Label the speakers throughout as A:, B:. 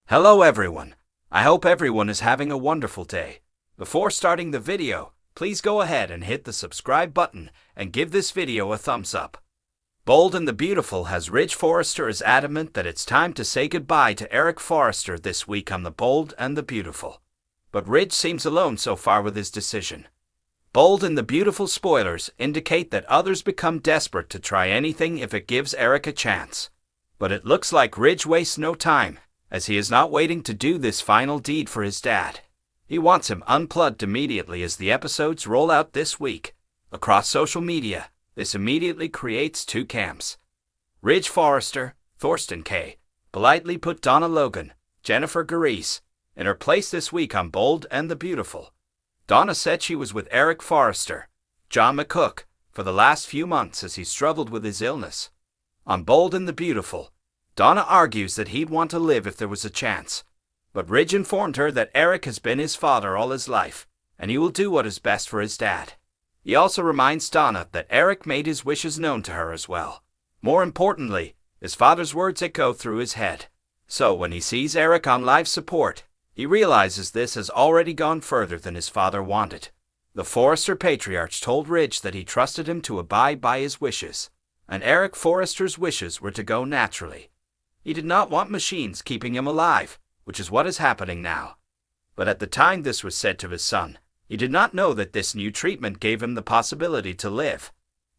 A: Hello everyone. I hope everyone is having a wonderful day. Before starting the video, please go ahead and hit the subscribe button and give this video a thumbs up. Bold and the Beautiful has Ridge Forrester is adamant that it's time to say goodbye to Eric Forrester this week on The Bold and the Beautiful. But Ridge seems alone so far with his decision. Bold and the Beautiful spoilers indicate that others become desperate to try anything if it gives Eric a chance. But it looks like Ridge wastes no time, as he is not waiting to do this final deed for his dad. He wants him unplugged immediately as the episodes roll out this week. Across social media, this immediately creates two camps. Ridge Forrester, Thorsten K., politely put Donna Logan, Jennifer Garice, in her place this week on Bold and the Beautiful. Donna said she was with Eric Forrester, John McCook, for the last few months as he struggled with his illness. On Bold and the Beautiful, Donna argues that he'd want to live if there was a chance. But Ridge informed her that Eric has been his father all his life, and he will do what is best for his dad. He also reminds Donna that Eric made his wishes known to her as well. More importantly, his father's words echo through his head. So when he sees Eric on life support, he realizes this has already gone further than his father wanted. The Forrester patriarch told Ridge that he trusted him to abide by his wishes, and Eric Forrester's wishes were to go naturally. He did not want machines keeping him alive, which is what is happening now. But at the time this was said to his son, he did not know that this new treatment gave him the possibility to live.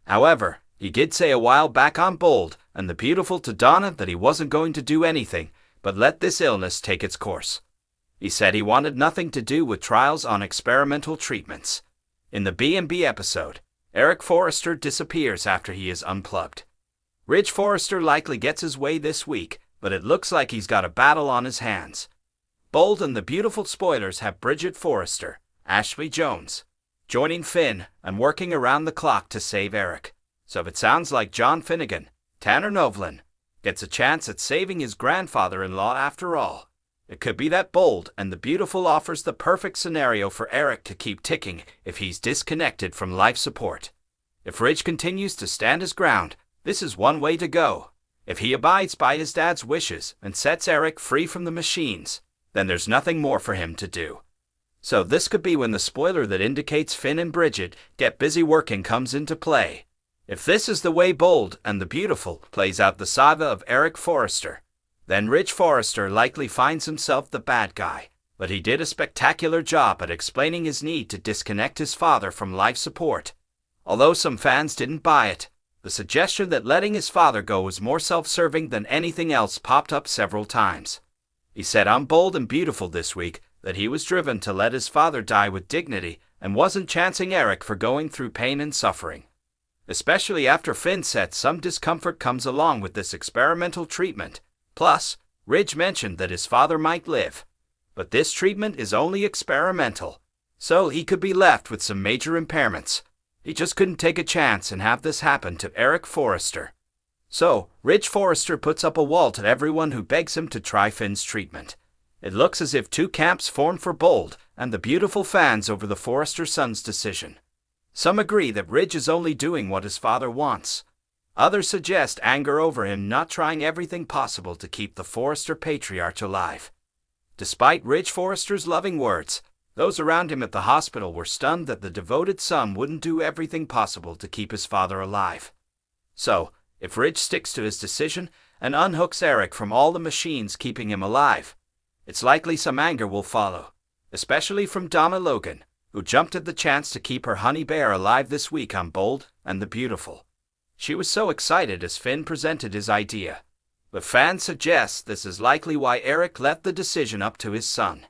A: However, he did say a while back on Bold and the Beautiful to Donna that he wasn't going to do anything but let this illness take its course. He said he wanted nothing to do with trials on experimental treatments. In the B&B episode, Eric Forrester disappears after he is unplugged. Ridge Forrester likely gets his way this week, but it looks like he's got a battle on his hands. Bold and the Beautiful spoilers have Bridget Forrester, Ashley Jones, joining Finn and working around the clock to save Eric. So if it sounds like John Finnegan, Tanner Novlin, gets a chance at saving his grandfather-in-law after all, it could be that Bold and the Beautiful offers the perfect scenario for Eric to keep ticking if he's disconnected from life support. If Ridge continues to stand his ground, this is one way to go. If he abides by his dad's wishes and sets Eric free from the machines, then there's nothing more for him to do. So this could be when the spoiler that indicates Finn and Bridget get busy working comes into play. If this is the way Bold and the Beautiful plays out the saga of Eric Forrester, then Ridge Forrester likely finds himself the bad guy. But he did a spectacular job at explaining his need to disconnect his father from life support. Although some fans didn't buy it, the suggestion that letting his father go was more self-serving than anything else popped up several times. He said on Bold and Beautiful this week that he was driven to let his father die with dignity and wasn't chancing Eric for going through pain and suffering. Especially after Finn said some discomfort comes along with this experimental treatment. Plus, Ridge mentioned that his father might live. But this treatment is only experimental, so he could be left with some major impairments. He just couldn't take a chance and have this happen to Eric Forrester. So, Ridge Forrester puts up a wall to everyone who begs him to try Finn's treatment. It looks as if two camps formed for Bold and the Beautiful fans over the Forrester son's decision. Some agree that Ridge is only doing what his father wants. Others suggest anger over him not trying everything possible to keep the Forrester patriarch alive. Despite Ridge Forrester's loving words, those around him at the hospital were stunned that the devoted son wouldn't do everything possible to keep his father alive. So, if Ridge sticks to his decision and unhooks Eric from all the machines keeping him alive, it's likely some anger will follow, especially from Donna Logan, who jumped at the chance to keep her honey bear alive this week on Bold and the Beautiful. She was so excited as Finn presented his idea. But fans suggest this is likely why Eric left the decision up to his son.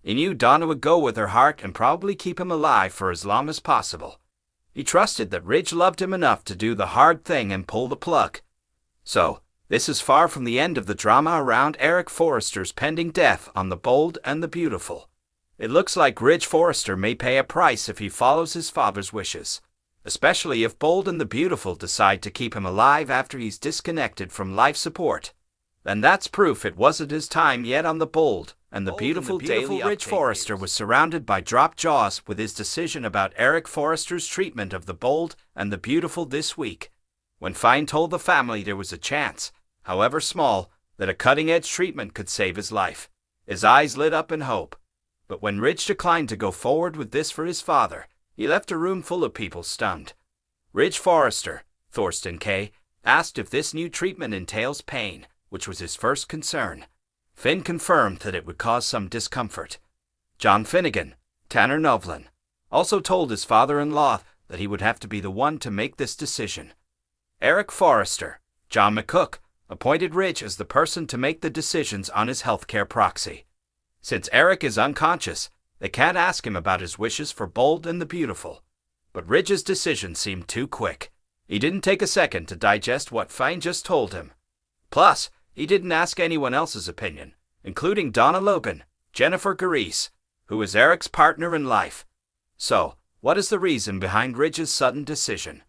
A: He knew Donna would go with her heart and probably keep him alive for as long as possible. He trusted that Ridge loved him enough to do the hard thing and pull the plug. So, this is far from the end of the drama around Eric Forrester's pending death on The Bold and the Beautiful. It looks like Ridge Forrester may pay a price if he follows his father's wishes, especially if Bold and the Beautiful decide to keep him alive after he's disconnected from life support. Then that's proof it wasn't his time yet on The Bold and the Beautiful daily. Ridge Forrester was surrounded by dropped jaws with his decision about Eric Forrester's treatment of The Bold and the Beautiful this week. When Fine told the family there was a chance, however small, that a cutting-edge treatment could save his life. His eyes lit up in hope. But when Ridge declined to go forward with this for his father, he left a room full of people stunned. Ridge Forrester, Thorsten K., asked if this new treatment entails pain, which was his first concern. Finn confirmed that it would cause some discomfort. John Finnegan, Tanner Novlin, also told his father-in-law that he would have to be the one to make this decision. Eric Forrester, John McCook, appointed Ridge as the person to make the decisions on his healthcare proxy. Since Eric is unconscious, they can't ask him about his wishes for Bold and the Beautiful. But Ridge's decision seemed too quick. He didn't take a second to digest what Fine just told him. Plus, he didn't ask anyone else's opinion, including Donna Logan, Jennifer Gareese, who is Eric's partner in life. So, what is the reason behind Ridge's sudden decision?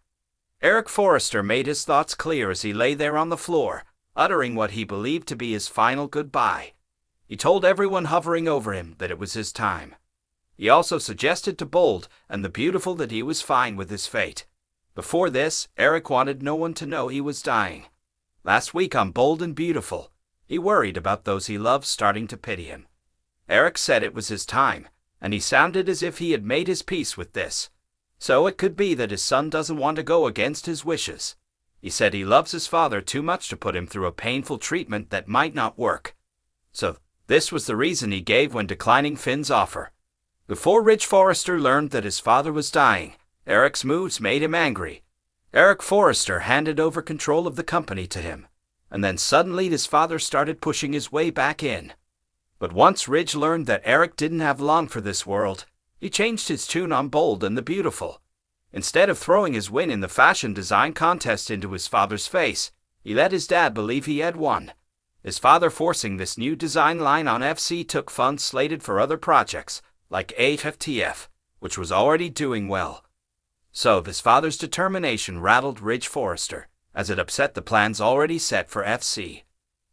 A: Eric Forrester made his thoughts clear as he lay there on the floor, uttering what he believed to be his final goodbye. He told everyone hovering over him that it was his time. He also suggested to Bold and the Beautiful that he was fine with his fate. Before this, Eric wanted no one to know he was dying. Last week on Bold and Beautiful, he worried about those he loved starting to pity him. Eric said it was his time, and he sounded as if he had made his peace with this. So it could be that his son doesn't want to go against his wishes. He said he loves his father too much to put him through a painful treatment that might not work. So, this was the reason he gave when declining Finn's offer. Before Ridge Forrester learned that his father was dying, Eric's moves made him angry. Eric Forrester handed over control of the company to him, and then suddenly his father started pushing his way back in. But once Ridge learned that Eric didn't have long for this world, he changed his tune on Bold and the Beautiful. Instead of throwing his win in the fashion design contest into his father's face, he let his dad believe he had won. His father forcing this new design line on FC took funds slated for other projects, like AFTF, which was already doing well. So his father's determination rattled Ridge Forrester, as it upset the plans already set for FC.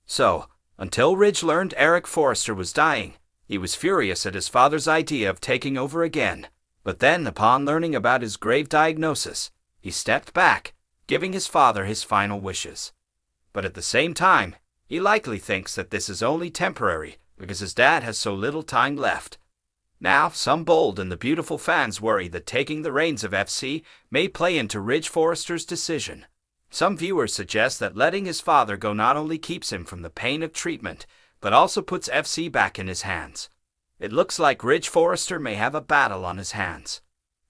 A: So, until Ridge learned Eric Forrester was dying, he was furious at his father's idea of taking over again. But then, upon learning about his grave diagnosis, he stepped back, giving his father his final wishes. But at the same time, he likely thinks that this is only temporary because his dad has so little time left. Now, some Bold and the Beautiful fans worry that taking the reins of FC may play into Ridge Forrester's decision. Some viewers suggest that letting his father go not only keeps him from the pain of treatment, but also puts FC back in his hands. It looks like Ridge Forrester may have a battle on his hands.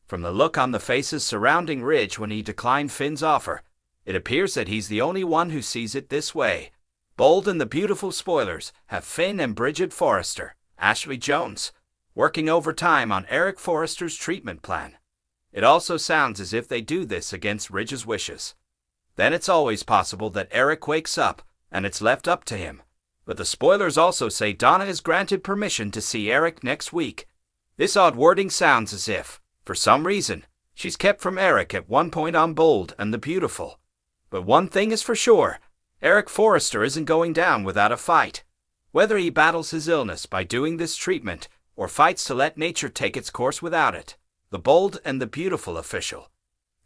A: From the look on the faces surrounding Ridge when he declined Finn's offer, it appears that he's the only one who sees it this way. Bold and the Beautiful spoilers have Finn and Bridget Forrester, Ashley Jones, working overtime on Eric Forrester's treatment plan. It also sounds as if they do this against Ridge's wishes. Then it's always possible that Eric wakes up, and it's left up to him. But the spoilers also say Donna is granted permission to see Eric next week. This odd wording sounds as if, for some reason, she's kept from Eric at one point on Bold and the Beautiful. But one thing is for sure, Eric Forrester isn't going down without a fight. Whether he battles his illness by doing this treatment, or fights to let nature take its course without it, the Bold and the Beautiful official.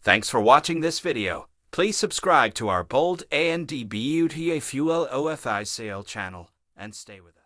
A: Thanks for watching this video. Please subscribe to our Bold and Beautiful channel and stay with us.